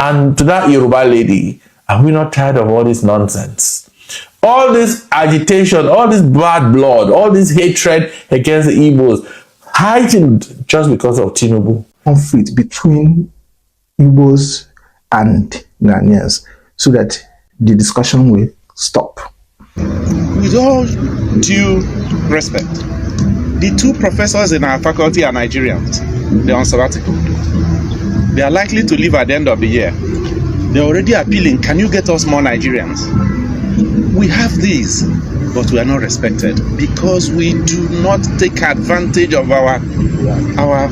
And to that Yoruba lady, are we not tired of all this nonsense? All this agitation, all this bad blood, all this hatred against the Igbos, heightened just because of Tinubu. Conflict between Igbos and Ghanaians so that the discussion will stop. With all due respect, the two professors in our faculty are Nigerians. They're on sabbatical. They are likely to leave at the end of the year. They're already appealing, can you get us more Nigerians? We have these, but we are not respected because we do not take advantage of our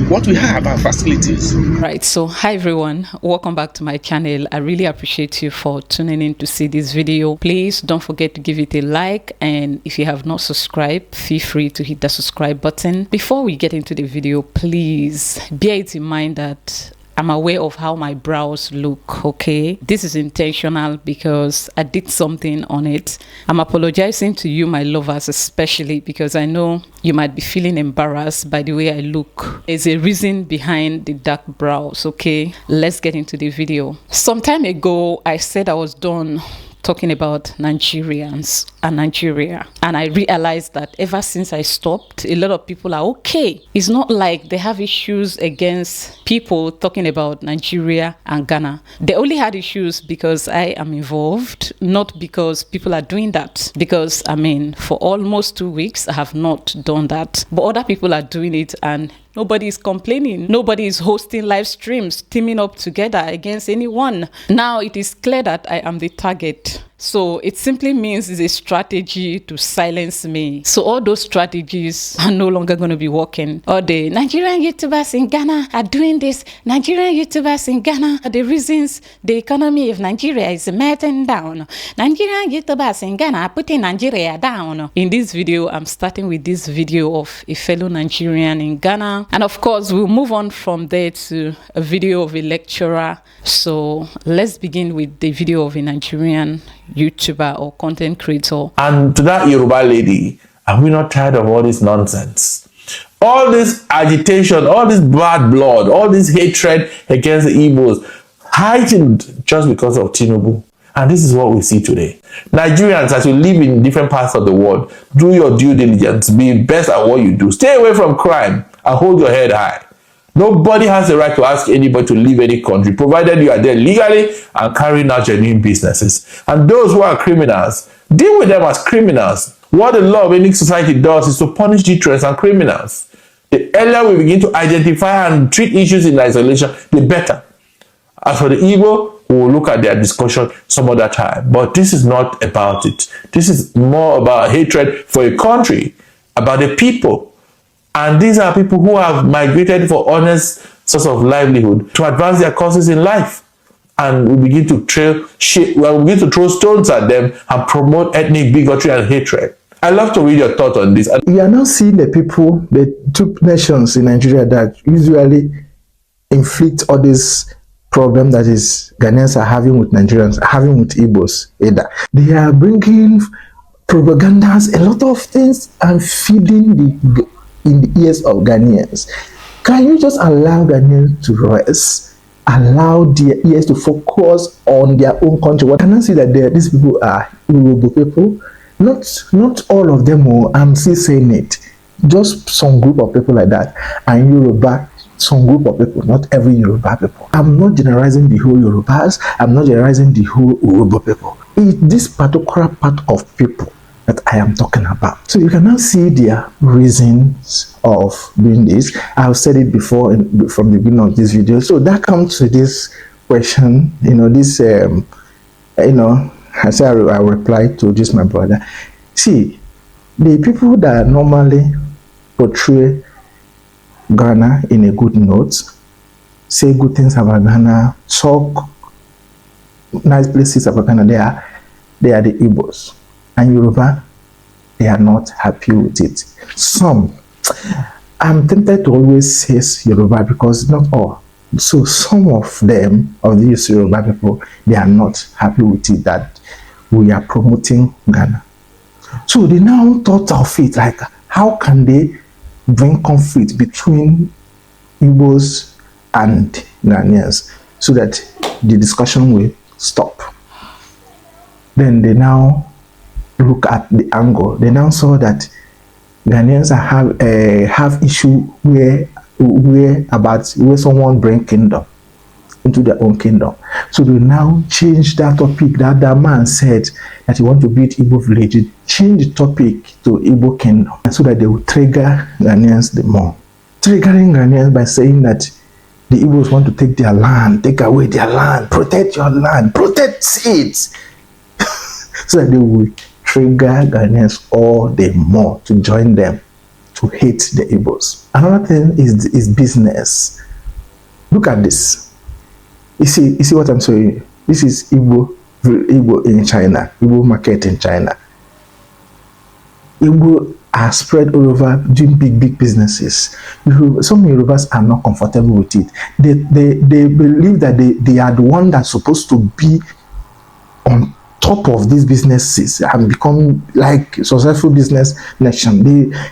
what we have, our facilities. Right, so hi everyone, welcome back to my channel. I really appreciate you for tuning in to see this video. Please don't forget to give it a like, and if you have not subscribed, feel free to hit the subscribe button. Before we get into the video, please bear it in mind that I'm aware of how my brows look, okay? This is intentional because I did something on it. I'm apologizing to you, my lovers, especially because I know you might be feeling embarrassed by the way I look. There's a reason behind the dark brows, okay? Let's get into the video. Some time ago, I said I was done talking about Nigerians and Nigeria, and I realized that ever since I stopped, a lot of people are okay. It's not like they have issues against people talking about Nigeria and Ghana. They only had issues because I am involved, not because people are doing that. Because I mean, for almost 2 weeks I have not done that, but other people are doing it and nobody is complaining. Nobody is hosting live streams, teaming up together against anyone. Now it is clear that I am the target. So it simply means it's a strategy to silence me. So all those strategies are no longer going to be working. Or the Nigerian YouTubers in Ghana are doing this. Nigerian YouTubers in Ghana are the reasons the economy of Nigeria is melting down. Nigerian YouTubers in Ghana are putting Nigeria down. In this video, I'm starting with this video of a fellow Nigerian in Ghana. And of course, we'll move on from there to a video of a lecturer. So let's begin with the video of a Nigerian YouTuber or content creator. And to that Yoruba lady, are we not tired of all this nonsense? All this agitation, all this bad blood, all this hatred against the Igbos, heightened just because of Tinubu. And this is what we see today. Nigerians, as you live in different parts of the world, do your due diligence, be best at what you do. Stay away from crime and hold your head high. Nobody has the right to ask anybody to leave any country, provided you are there legally and carrying out genuine businesses. And those who are criminals, deal with them as criminals. What the law of any society does is to punish deterrents and criminals. The earlier we begin to identify and treat issues in isolation, the better. As for the Igbo, we will look at their discussion some other time. But this is not about it. This is more about hatred for a country, about the people. And these are people who have migrated for honest source of livelihood to advance their causes in life. And we begin to throw stones at them and promote ethnic bigotry and hatred. I love to read your thoughts on this. We are now seeing the people, the two nations in Nigeria that usually inflict all this problem that is Ghanaians are having with Nigerians, having with Igbos either. They are bringing propagandas, a lot of things, and feeding in the ears of Ghanaians. Can you just allow Ghanaians to rest? Allow their ears to focus on their own country. What can I see that these people are Yoruba people? Not all of them. I'm still saying it. Just some group of people like that. And Yoruba, some group of people, not every Yoruba people. I'm not generalizing the whole Yorubas. I'm not generalizing the whole Yoruba people. It's this particular part of people that I am talking about. So you can now see their reasons of doing this. I've said it before from the beginning of this video. So that comes to this question, I say I reply to this, my brother. See, the people that normally portray Ghana in a good note, say good things about Ghana, talk nice places about Ghana, they are the Igbos. And Yoruba, they are not happy with it. Some, I'm tempted to always say Yoruba because not all. So some of them, of these Yoruba people, they are not happy with it that we are promoting Ghana. So they now thought of it like, how can they bring conflict between Igbos and Ghanaians so that the discussion will stop. Then they now look at the angle. They now saw that Ghanaians have issue where someone bring kingdom into their own kingdom. So they now change that topic. That man said that he want to build Igbo village. Change the topic to Igbo kingdom, so that they will trigger Ghanaians the more. Triggering Ghanaians by saying that the Igbos want to take their land, take away their land, protect your land, protect it. So that they will trigger Ghanaians all the more to join them, to hate the Igbos. Another thing is business. Look at this. You see what I'm saying? This is Igbo in China, Igbo market in China. Igbo are spread all over doing big businesses. Some Yorubas are not comfortable with it. They believe that they are the one that's supposed to be on top of these businesses and become like successful business nation.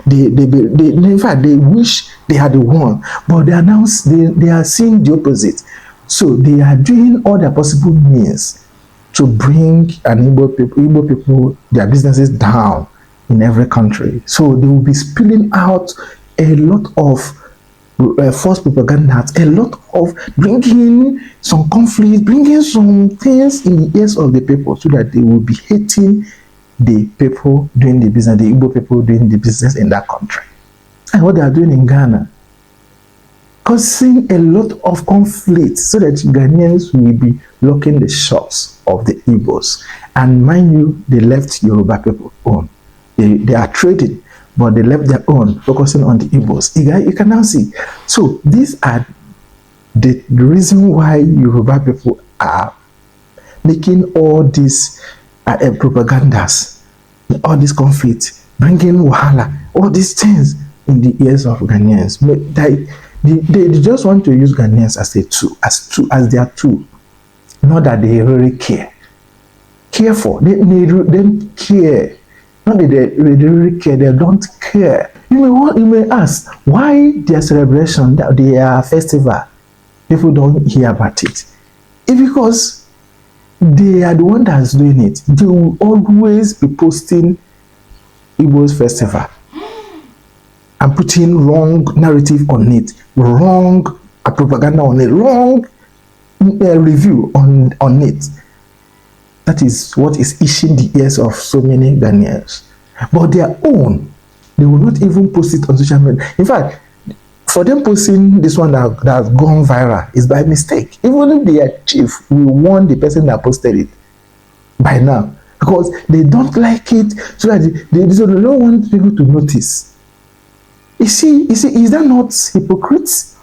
In fact, they wish they are the one, but they are seeing the opposite. So they are doing all their possible means to bring Igbo people, their businesses down in every country. So they will be spilling out a lot of false propaganda, a lot of bringing some conflict, bringing some things in the ears of the people, so that they will be hating the people doing the business, the Igbo people doing the business in that country. And what they are doing in Ghana, causing a lot of conflict, so that Ghanaians will be locking the shops of the Igbos. And mind you, they left Yoruba people on. They are trading, but they left their own, focusing on the Igbos. You can now see. So these are the reason why Yoruba people are making all these propagandas, all this conflict, bringing wahala, all these things in the ears of Ghanaians. They just want to use Ghanaians as their tool. Not that they really care. They don't care. Not that they really care. They don't care. You may ask, why their celebration, their festival, people don't hear about it? It's because they are the one that's doing it. They will always be posting Igbo's festival and putting wrong narrative on it, wrong propaganda on it, wrong review on it. That is what is itching the ears of so many Ghanaians. But their own, they will not even post it on social media. In fact, for them posting this one that has gone viral is by mistake. Even if their chief will warn the person that posted it by now, because they don't like it, so that they don't want people to notice. You see, is that not hypocrites?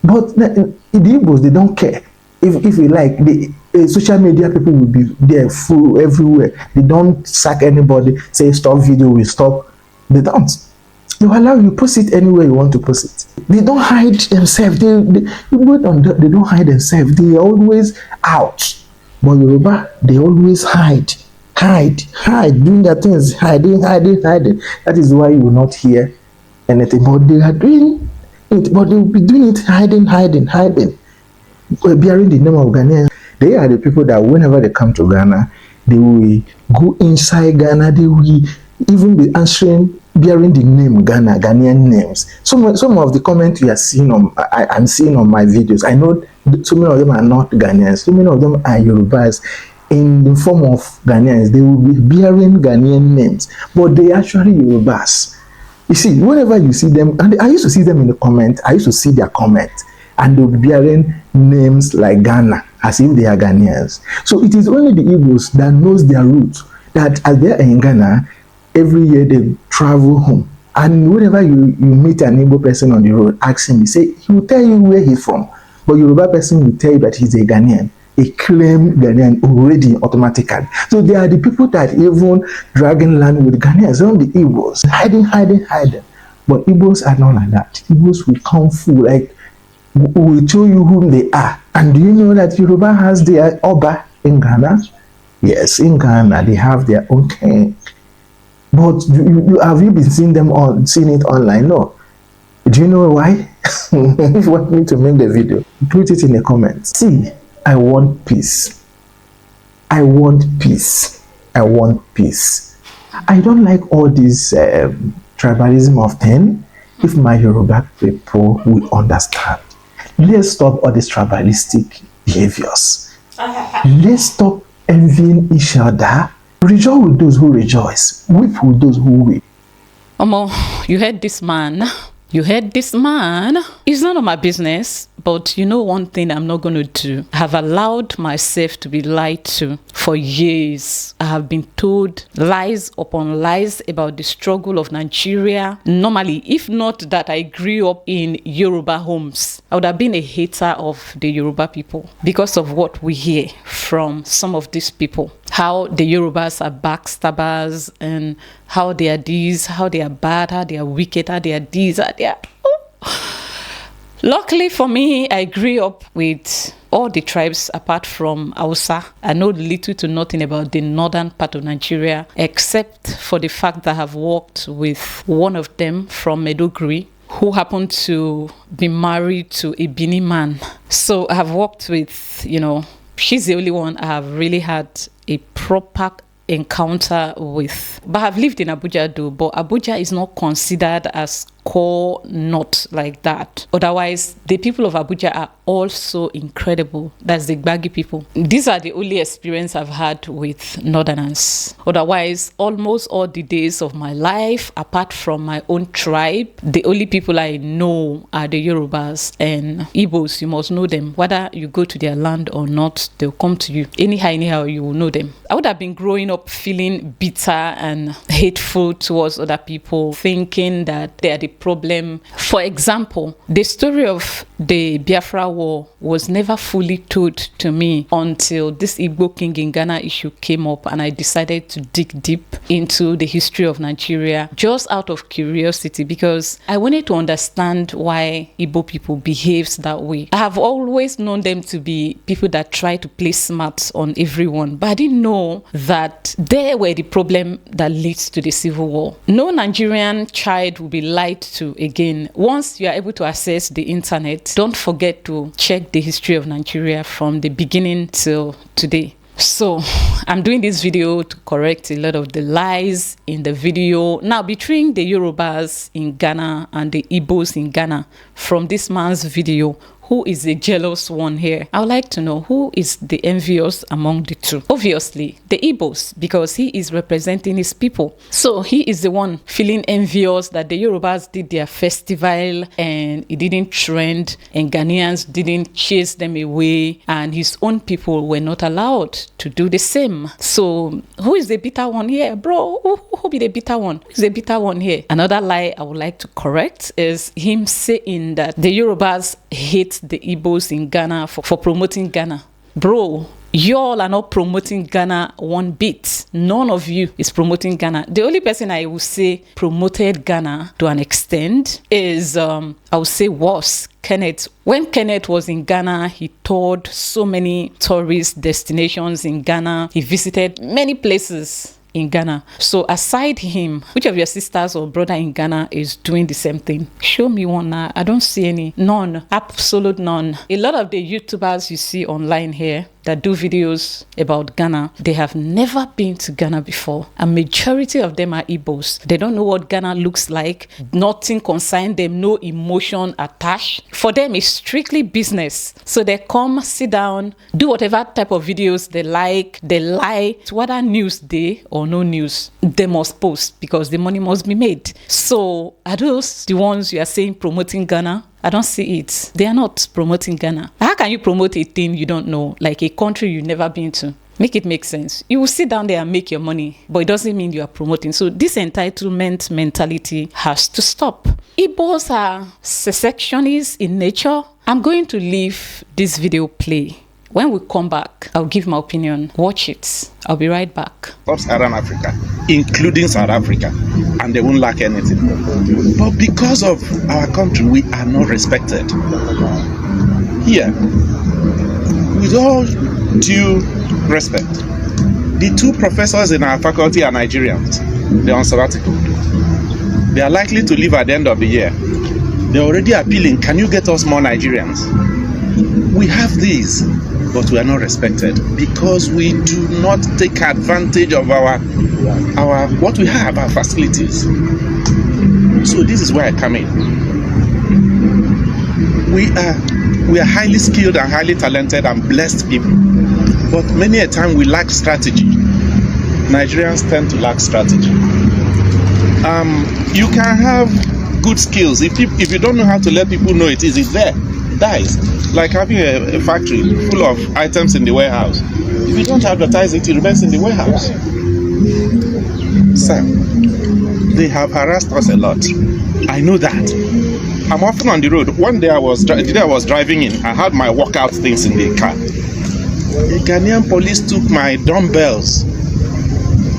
But the Igbos, they don't care. If you like, the social media people will be there full everywhere. They don't sack anybody, say stop video, we stop. They don't. They will allow you post it anywhere you want to post it. They don't hide themselves. They don't hide themselves. They are always out. But Yoruba, they always hide, doing their things, hiding. That is why you will not hear anything. But they are doing it, but they will be doing it hiding, bearing the name of Ghanaians. They are the people that whenever they come to Ghana, they will go inside Ghana. They will even be answering, bearing the name Ghana, Ghanaian names. Some of the comments you are seeing I'm seeing on my videos, I know so many of them are not Ghanaians. So many of them are Yorubas in the form of Ghanaians. They will be bearing Ghanaian names, but they are actually Yorubas. You see, whenever you see them, and I used to see them in the comment, I used to see their comment, and they'll be bearing names like Ghana, as if they are Ghanaians. So it is only the Igbos that knows their roots, that as they are in Ghana, every year they travel home. And whenever you meet an Igbo person on the road, ask him, he will tell you where he's from. But Yoruba person will tell you that he's a Ghanaian, a claimed Ghanaian already automatically. So they are the people that even dragging land with Ghanaians, not the Igbos, hiding. But Igbos are not like that. Igbos will come full, like, will show you whom they are. And do you know that Yoruba has their Oba in Ghana? Yes, in Ghana they have their own king. But have you been seeing it online? No. Do you know why? If you want me to make the video, put it in the comments. See, I want peace. I want peace. I want peace. I don't like all this tribalism of thing. If my Yoruba people will understand, let's stop all these tribalistic behaviors. Let's stop envying each other. Rejoice with those who rejoice. Weep with those who weep. Omo, you heard this man. You heard this man. It's none of my business, but you know one thing I'm not going to do. I have allowed myself to be lied to for years. I have been told lies upon lies about the struggle of Nigeria. Normally, if not that I grew up in Yoruba homes, I would have been a hater of the Yoruba people because of what we hear from some of these people. How the Yorubas are backstabbers and how they are these, how they are bad, how they are wicked, how they are these, how they are... Luckily for me, I grew up with all the tribes apart from Hausa. I know little to nothing about the northern part of Nigeria, except for the fact that I have worked with one of them from Maiduguri, who happened to be married to a Bini man. So I have worked with, you know, she's the only one I have really had a proper encounter with. But I've lived in Abuja though, but Abuja is not considered as core not like that. Otherwise, the people of Abuja are also incredible. That's the Gbagi people. These are the only experience I've had with Northerners. Otherwise, almost all the days of my life, apart from my own tribe, the only people I know are the Yorubas and Igbos. You must know them. Whether you go to their land or not, they'll come to you. Anyhow, you will know them. I would have been growing up feeling bitter and hateful towards other people, thinking that they are the problem. For example, the story of the Biafra War was never fully told to me until this Igbo King in Ghana issue came up, and I decided to dig deep into the history of Nigeria just out of curiosity, because I wanted to understand why Igbo people behaves that way. I have always known them to be people that try to play smart on everyone, but I didn't know that they were the problem that leads to the civil war. No Nigerian child will be lied to again. Once you are able to access the internet, don't forget to check the history of Nigeria from the beginning till today. So I'm doing this video to correct a lot of the lies in the video. Now, between the Yorubas in Ghana and the Igbos in Ghana, from this man's video, who is the jealous one here? I would like to know who is the envious among the two. Obviously, the Igbos, because he is representing his people. So he is the one feeling envious that the Yorubas did their festival and it didn't trend and Ghanaians didn't chase them away and his own people were not allowed to do the same. So who is the bitter one here, bro? Who be the bitter one? Who is the bitter one here? Another lie I would like to correct is him saying that the Yorubas hate the Igbos in Ghana for promoting Ghana. Bro, y'all are not promoting Ghana one bit. None of you is promoting Ghana. The only person I will say promoted Ghana to an extent is, I would say, was Kenneth. When Kenneth was in Ghana, he toured so many tourist destinations in Ghana. He visited many places in Ghana. So aside him, which of your sisters or brother in Ghana is doing the same thing? Show me one now. I don't see any. None. Absolute none. A lot of the YouTubers you see online here that do videos about Ghana, they have never been to Ghana before. A majority of them are Igbos. They don't know what Ghana looks like. Nothing concerns them, no emotion attached. For them, it's strictly business. So they come, sit down, do whatever type of videos they like, they lie. Whether news day or no news, they must post because the money must be made. So are those the ones you are saying promoting Ghana? I don't see it. They are not promoting Ghana. How can you promote a thing you don't know, like a country you've never been to? Make it make sense. You will sit down there and make your money, but it doesn't mean you are promoting. So this entitlement mentality has to stop. Igbos are secessionists in nature. I'm going to leave this video play. When we come back, I'll give my opinion. Watch it. I'll be right back. Sub-Saharan Africa, including South Africa, and they won't lack anything. But because of our country, we are not respected. Here, with all due respect, the two professors in our faculty are Nigerians. They're on sabbatical. They are likely to leave at the end of the year. They're already appealing, can you get us more Nigerians? We have these. but we are not respected because we do not take advantage of our what we have, our facilities. So this is where I come in. We are highly skilled and highly talented and blessed people, but many a time we lack strategy. Nigerians tend to lack strategy. You can have good skills if you don't know how to let people know it is there, it dies. Like having a factory full of items in the warehouse. If you don't advertise it, it remains in the warehouse. Sir, they have harassed us a lot. I know that. I'm often on the road. One day I was driving in. I had my workout things in the car. The Ghanaian police took my dumbbells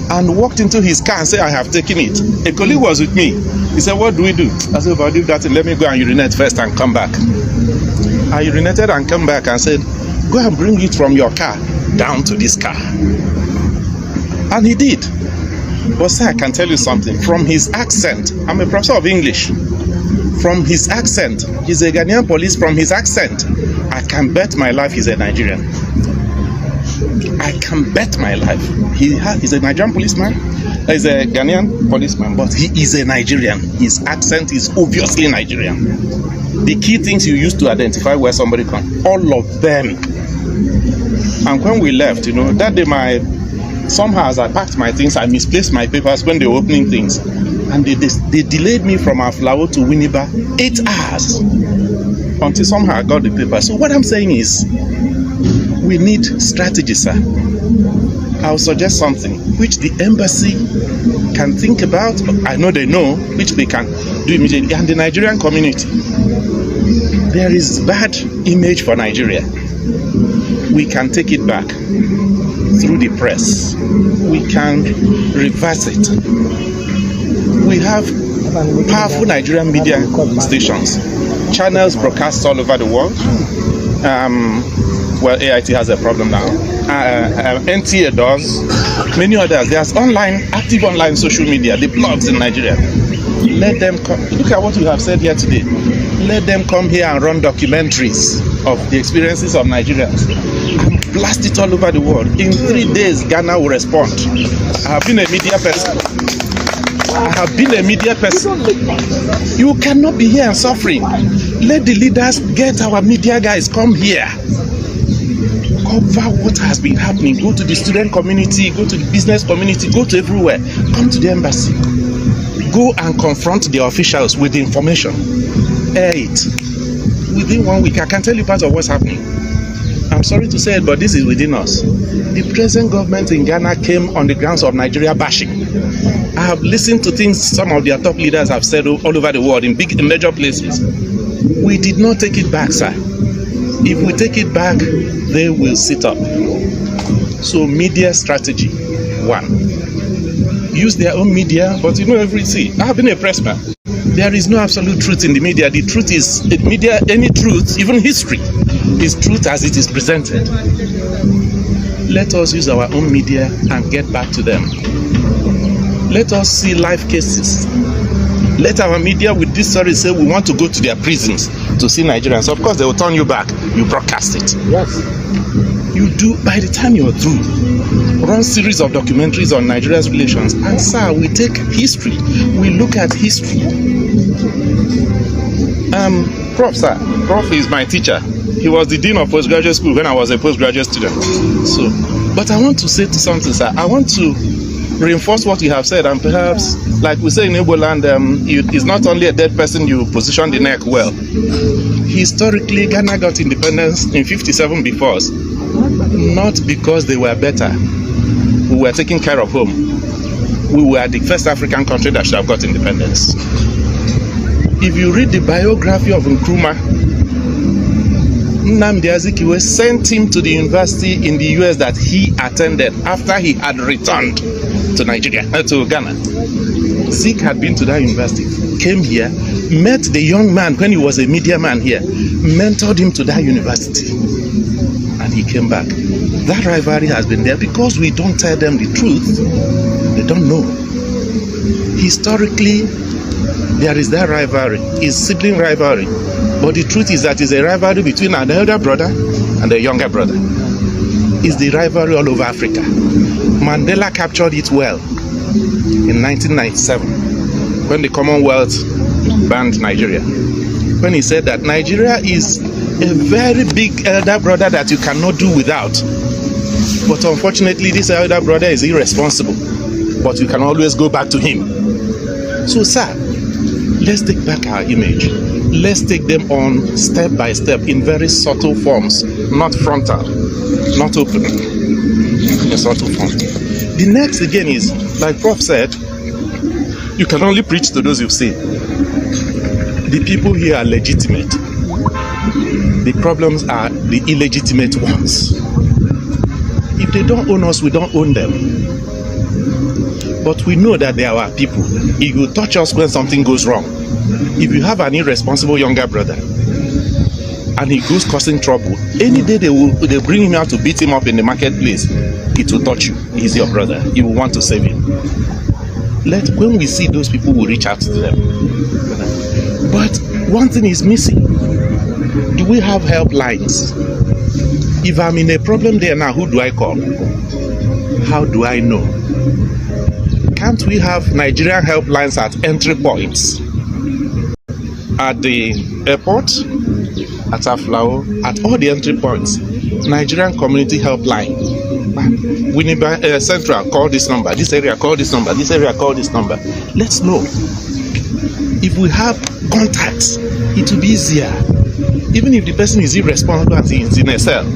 and walked into his car and said, I have taken it. A colleague was with me. He said, what do we do? I said, if I do that, let me go and urinate first and come back. I urinated and come back and said, go and bring it from your car down to this car. And he did. But sir, I can tell you something. From his accent, I'm a professor of English. From his accent, he's a Ghanaian police. From his accent, I can bet my life he's a Nigerian. I can bet my life. He's a Nigerian policeman. He's a Ghanaian policeman, but he is a Nigerian. His accent is obviously Nigerian. The key things you use to identify where somebody comes, all of them. And when we left, that day somehow as I packed my things, I misplaced my papers when they were opening things. And they delayed me from Aflao to Winneba 8 hours until somehow I got the paper. So what I'm saying is, we need strategy, sir. I'll suggest something which the embassy can think about. I know they know, which they can do immediately. And the Nigerian community, there is bad image for Nigeria. We can take it back through the press. We can reverse it. We have powerful Nigerian media stations, channels broadcast all over the world. Well, AIT has a problem now. NTA does. Many others. There's active online social media, the blogs in Nigeria. Let them come. Look at what you have said here today. Let them come here and run documentaries of the experiences of Nigerians and blast it all over the world. In 3 days, Ghana will respond. I have been a media person. You cannot be here and suffering. Let the leaders get our media guys come here. Cover what has been happening. Go to the student community, go to the business community, go to everywhere. Come to the embassy. Go and confront the officials with the information. Air it. Within 1 week, I can tell you part of what's happening. I'm sorry to say it, but this is within us. The present government in Ghana came on the grounds of Nigeria bashing. I have listened to things some of their top leaders have said all over the world in major places. We did not take it back, sir. If we take it back, they will sit up. So media strategy, 1. Use their own media, but everything. I have been a pressman. There is no absolute truth in the media. The truth is, media, any truth, even history, is truth as it is presented. Let us use our own media and get back to them. Let us see live cases. Let our media with this story say we want to go to their prisons to see Nigerians. Of course, they will turn you back. You broadcast it. Yes. You do, by the time you're through, run series of documentaries on Nigeria's relations. And sir, we take history. We look at history. Prof is my teacher. He was the dean of postgraduate school when I was a postgraduate student. So, but I want to say to something, sir. I want to reinforce what you have said, and perhaps, like we say in Igbo land, it's not only a dead person you position the neck well. Historically, Ghana got independence in 57 before us, not because they were better. We were taking care of home. We were the first African country that should have got independence. If you read the biography of Nkrumah, Nnamdi Azikiwe sent him to the university in the US that he attended after he had returned to to Ghana. Zik had been to that university, came here, met the young man when he was a media man here, mentored him to that university, and he came back. That rivalry has been there because we don't tell them the truth. They don't know. Historically, there is that rivalry. It's sibling rivalry. But the truth is that it's a rivalry between an elder brother and a younger brother. It's the rivalry all over Africa. Mandela captured it well in 1997 when the Commonwealth banned Nigeria. When he said that Nigeria is a very big elder brother that you cannot do without. But unfortunately, this elder brother is irresponsible. But you can always go back to him. So, sir, let's take back our image. Let's take them on step by step in very subtle forms, not frontal, not open, in subtle form. The next again is, like Prof said, you can only preach to those you've seen. The people here are legitimate. The problems are the illegitimate ones. If they don't own us, we don't own them. But we know that they are our people. It will touch us when something goes wrong. If you have an irresponsible younger brother and he goes causing trouble, any day they bring him out to beat him up in the marketplace, it will touch you. He's your brother. You will want to save him. When we see those people, we reach out to them. But one thing is missing. Do we have helplines? If I'm in a problem there now, who do I call? How do I know? Can't we have Nigerian helplines at entry points? At the airport, at Aflao, at all the entry points. Nigerian community helpline. Winneba Central, call this number. This area, call this number. This area, call this number. Let's know. If we have contacts, it will be easier. Even if the person is irresponsible and he's in a cell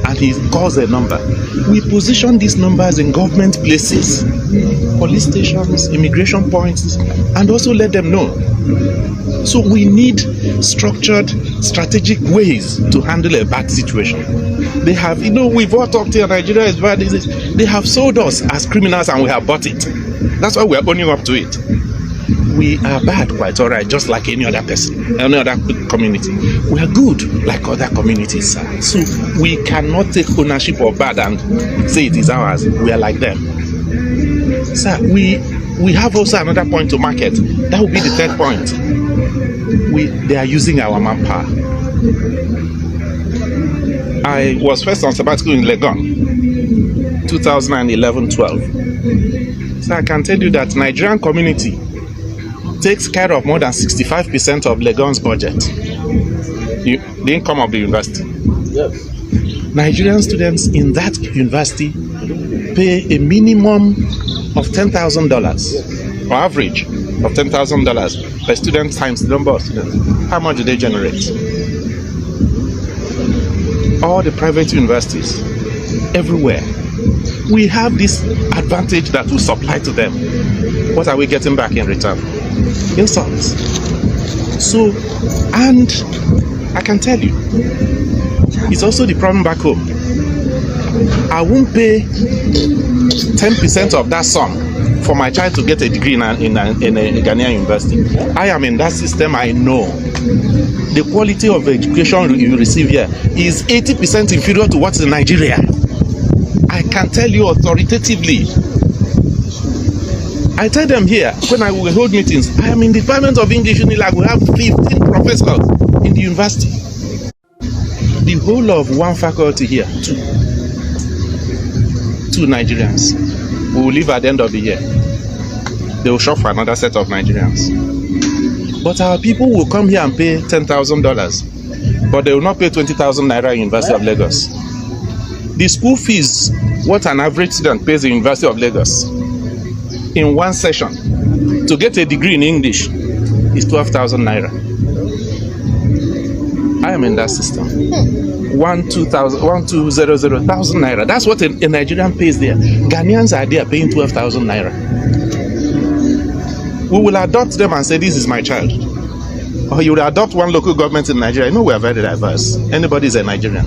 and he calls a number, we position these numbers in government places, police stations, immigration points, and also let them know. So we need structured, strategic ways to handle a bad situation. They have, we've all talked here, Nigeria is bad. They have sold us as criminals and we have bought it. That's why we're owning up to it. We are bad, quite all right, just like any other person, any other community. We are good, like other communities, sir. So we cannot take ownership of bad and say it is ours. We are like them. Sir, we have also another point to market. That will be the third point. They are using our manpower. I was first on sabbatical in Legon, 2011-12. So I can tell you that Nigerian community takes care of more than 65% of Legon's budget, the income of the university. Yes. Nigerian students in that university pay a minimum of $10,000, or average of $10,000 per student times the number of students. How much do they generate? All the private universities, everywhere, we have this advantage that we supply to them. What are we getting back in return? Insults. So, and I can tell you, it's also the problem back home. I won't pay 10% of that sum for my child to get a degree in a Ghanaian university. I am in that system. I know the quality of education you receive here is 80% inferior to what's in Nigeria. I can tell you authoritatively. I tell them here, when I will hold meetings, I am in the Department of English Unilag. We have 15 professors in the university. The whole of one faculty here, two Nigerians. We will leave at the end of the year. They will shop for another set of Nigerians. But our people will come here and pay $10,000, but they will not pay 20,000 naira in University of Lagos. The school fees, what an average student pays in University of Lagos in one session to get a degree in English is 12,000 naira. I am in that system. 1,200,000 naira. That's what a Nigerian pays there. Ghanaians are there paying 12,000 naira. We will adopt them and say, this is my child. Or you will adopt one local government in Nigeria. I know we are very diverse. Anybody is a Nigerian.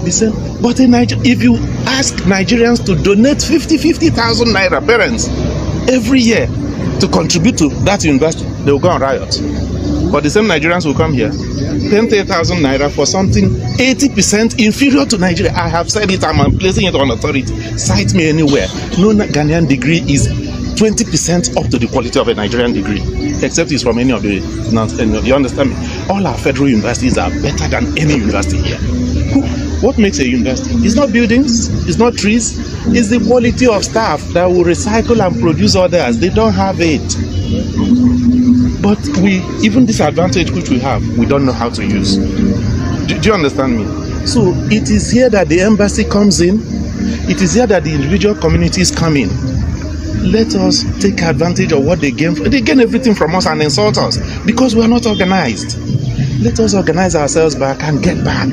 They say, but if you ask Nigerians to donate 50,000 naira, parents, every year to contribute to that university, they will go on riot. But the same Nigerians will come here, 10,000 naira for something 80% inferior to Nigeria. I have said it, I'm placing it on authority. Cite me anywhere. No Ghanaian degree is 20% up to the quality of a Nigerian degree, except it's from any of the, you understand me? All our federal universities are better than any university here. What makes a university? It's not buildings, it's not trees, it's the quality of staff that will recycle and produce others. They don't have it. But even this advantage which we have, we don't know how to use. Do you understand me? So it is here that the embassy comes in. It is here that the individual communities come in. Let us take advantage of what they gain. They gain everything from us and insult us because we are not organized. Let us organize ourselves back and get back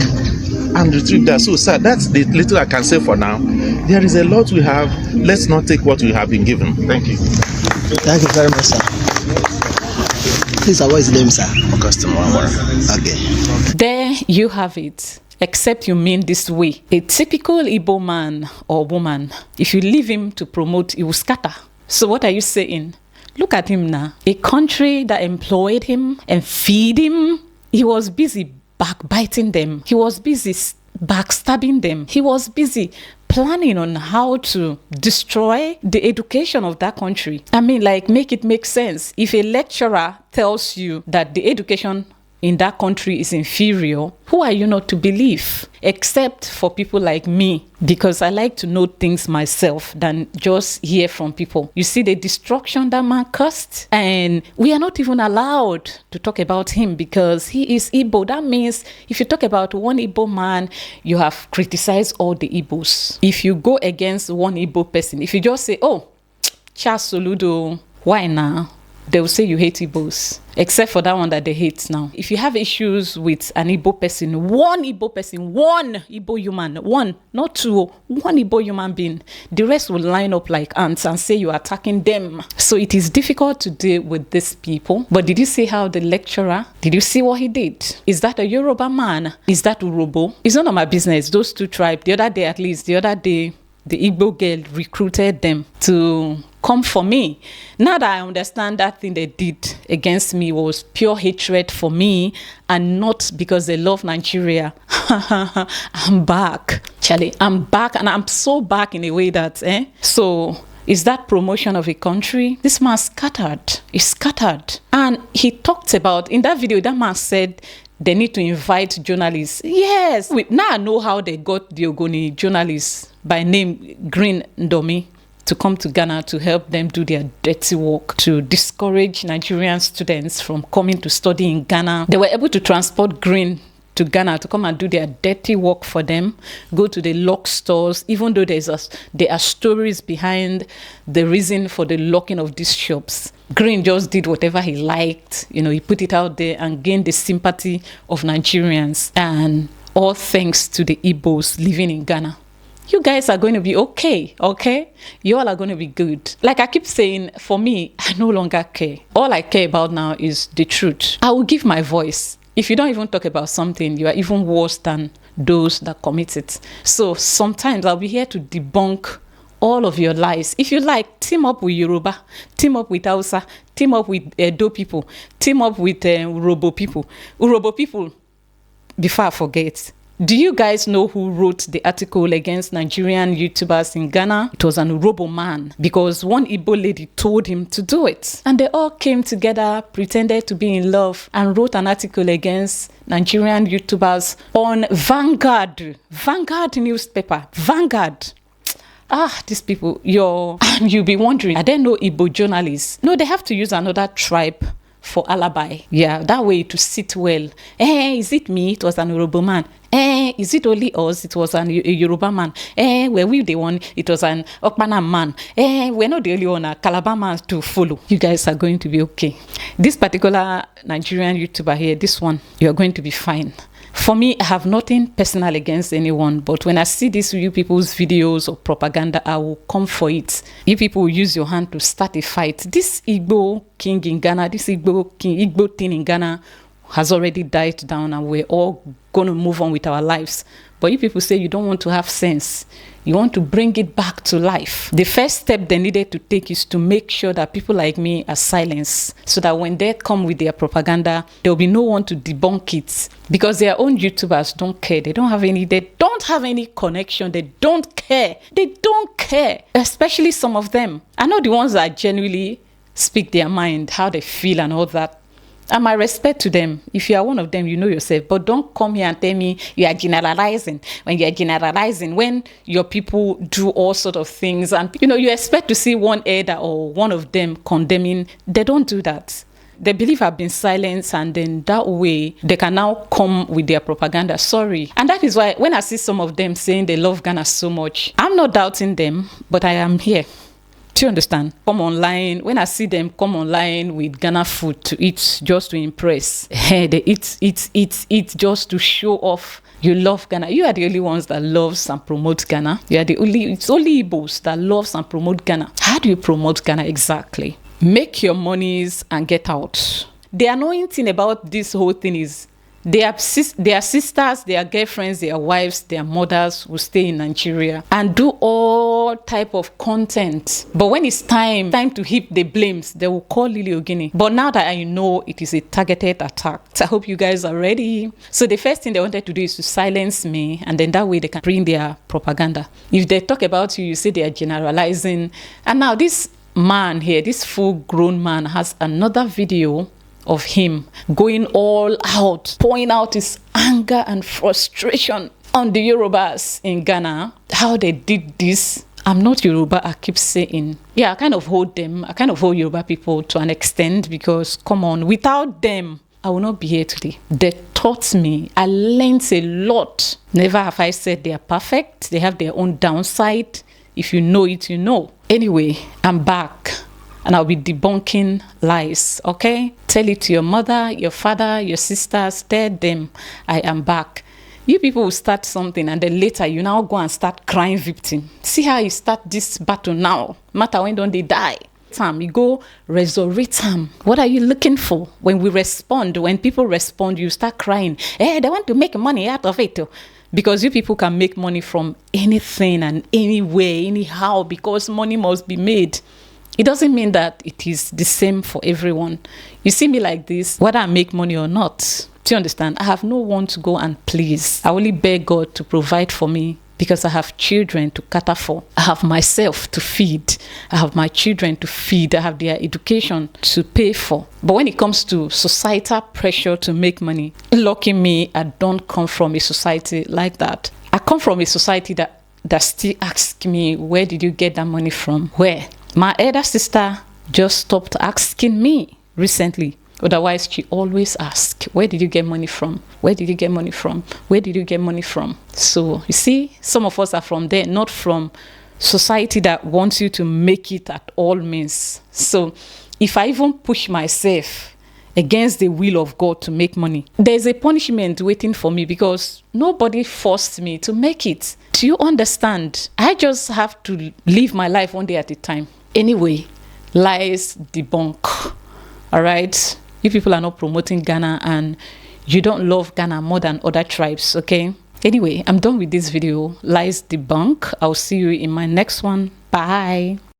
and retrieve that. So, sir, that's the little I can say for now. There is a lot we have. Let's not take what we have been given. Thank you. Thank you very much, sir. Please, what is the name, sir? Augustine Mwamara. Okay. There you have it. Except you mean this way. A typical Igbo man or woman, if you leave him to promote, he will scatter. So what are you saying? Look at him now. A country that employed him and feed him, he was busy backbiting them. He was busy backstabbing them. He was busy planning on how to destroy the education of that country. I mean, like, make it make sense. If a lecturer tells you that the education in that country is inferior, who are you not to believe? Except for people like me, because I like to know things myself than just hear from people. You see the destruction that man caused, and we are not even allowed to talk about him because he is Igbo. That means if you talk about one Igbo man, you have criticized all the Igbos. If you go against one Igbo person, if you just say, oh, Charles Soludo, why now? They will say you hate Igbos, except for that one that they hate now. If you have issues with an Igbo person, one Igbo human, one, not two, one Igbo human being, the rest will line up like ants and say you're attacking them. So it is difficult to deal with these people. But did you see how the lecturer, did you see what he did? Is that a Yoruba man? Is that Urobo? It's none of my business. Those two tribes, the other day, the Igbo girl recruited them to come for me. Now that I understand that thing they did against me was pure hatred for me and not because they love Nigeria. I'm back. Charlie, I'm back, and I'm so back in a way that, So, is that promotion of a country? This man scattered. He scattered. And he talked about, in that video, that man said, they need to invite journalists. Yes. Now I know how they got the Ogoni journalists by name Green Ndomi to come to Ghana to help them do their dirty work, to discourage Nigerian students from coming to study in Ghana. They were able to transport Green to Ghana to come and do their dirty work for them, go to the lock stores, even though there are stories behind the reason for the locking of these shops. Green just did whatever he liked. He put it out there and gained the sympathy of Nigerians, and all thanks to the Igbos living in Ghana. You guys are going to be okay? You all are going to be good. Like I keep saying, for me, I no longer care. All I care about now is the truth. I will give my voice. If you don't even talk about something, you are even worse than those that commit it. So sometimes I'll be here to debunk all of your lies. If you like, team up with Yoruba, team up with Hausa, team up with Edo people, team up with Urobo people. Urobo people, before I forget, do you guys know who wrote the article against Nigerian YouTubers in Ghana? It was an Urobo man, because one Igbo lady told him to do it. And they all came together, pretended to be in love, and wrote an article against Nigerian YouTubers on Vanguard newspaper. Vanguard. These people, you'll be wondering, are there no Igbo journalists? No, they have to use another tribe for alibi. Yeah, that way to sit well. Is it me? It was an Urobo man. Is it only us? It was a Yoruba man. Were we the one? It was an Okpana man. We're not the only one, a Calabar man to follow. You guys are going to be okay. This particular Nigerian YouTuber here, this one, you're going to be fine. For me, I have nothing personal against anyone, but when I see these you people's videos or propaganda, I will come for it. You people use your hand to start a fight. This Igbo king in Ghana, this Igbo thing in Ghana has already died down, and we're all going to move on with our lives. But you people say you don't want to have sense. You want to bring it back to life. The first step they needed to take is to make sure that people like me are silenced, so that when they come with their propaganda, there will be no one to debunk it. Because their own YouTubers don't care. They don't have any connection. They don't care. They don't care. care, especially some of them. I know the ones that genuinely speak their mind, how they feel and all that. And my respect to them. If you are one of them, you know yourself. But don't come here and tell me you are generalizing. When you are generalizing, when your people do all sort of things, and you expect to see one elder or one of them condemning. They don't do that. They believe have been silenced, and then that way they can now come with their propaganda. Sorry. And that is why when I see some of them saying they love Ghana so much, I'm not doubting them, but I am here. Do you understand? Come online. When I see them come online with Ghana food to eat just to impress, they eat just to show off. You love Ghana. You are the only ones that loves and promote Ghana. It's only Igbos that loves and promote Ghana. How do you promote Ghana exactly? Make your monies and get out. The annoying thing about this whole thing is their sisters, their girlfriends, their wives, their mothers will stay in Nigeria and do all type of content. But when it's time to heap the blames, they will call Lily Ogini. But now that I know it is a targeted attack, I hope you guys are ready. So the first thing they wanted to do is to silence me, and then that way they can bring their propaganda. If they talk about you, you say they are generalizing. And now this man here, this full-grown man, has another video of him going all out, pouring out his anger and frustration on the Yorubas in Ghana, how they did this. I'm not Yoruba, I keep saying. Yeah, I kind of hold them. I kind of hold Yoruba people to an extent, because, come on, without them, I will not be here today. They taught me. I learned a lot. Never have I said they are perfect. They have their own downside. If you know it, you know. Anyway, I'm back. And I'll be debunking lies, okay? Tell it to your mother, your father, your sisters. Tell them I am back. You people will start something, and then later you now go and start crying victim. See how you start this battle now. Matter when don't they die? Time you go resurrect them. What are you looking for? When we respond, when people respond, you start crying. Hey, they want to make money out of it. Because you people can make money from anything and anywhere, anyhow, because money must be made. It doesn't mean that it is the same for everyone. You see me like this, whether I make money or not. Do you understand? I have no one to go and please. I only beg God to provide for me, because I have children to cater for. I have myself to feed. I have my children to feed. I have their education to pay for. But when it comes to societal pressure to make money, lucky me, I don't come from a society like that. I come from a society that still asks me, where did you get that money from? Where? My elder sister just stopped asking me recently. Otherwise, she always asks, where did you get money from? Where did you get money from? Where did you get money from? So, you see, some of us are from there, not from society that wants you to make it at all means. So, if I even push myself against the will of God to make money, there's a punishment waiting for me, because nobody forced me to make it. Do you understand? I just have to live my life one day at a time. Anyway, lies debunk. All right? You people are not promoting Ghana, and you don't love Ghana more than other tribes, okay? Anyway, I'm done with this video. Lies debunk. I'll see you in my next one. Bye.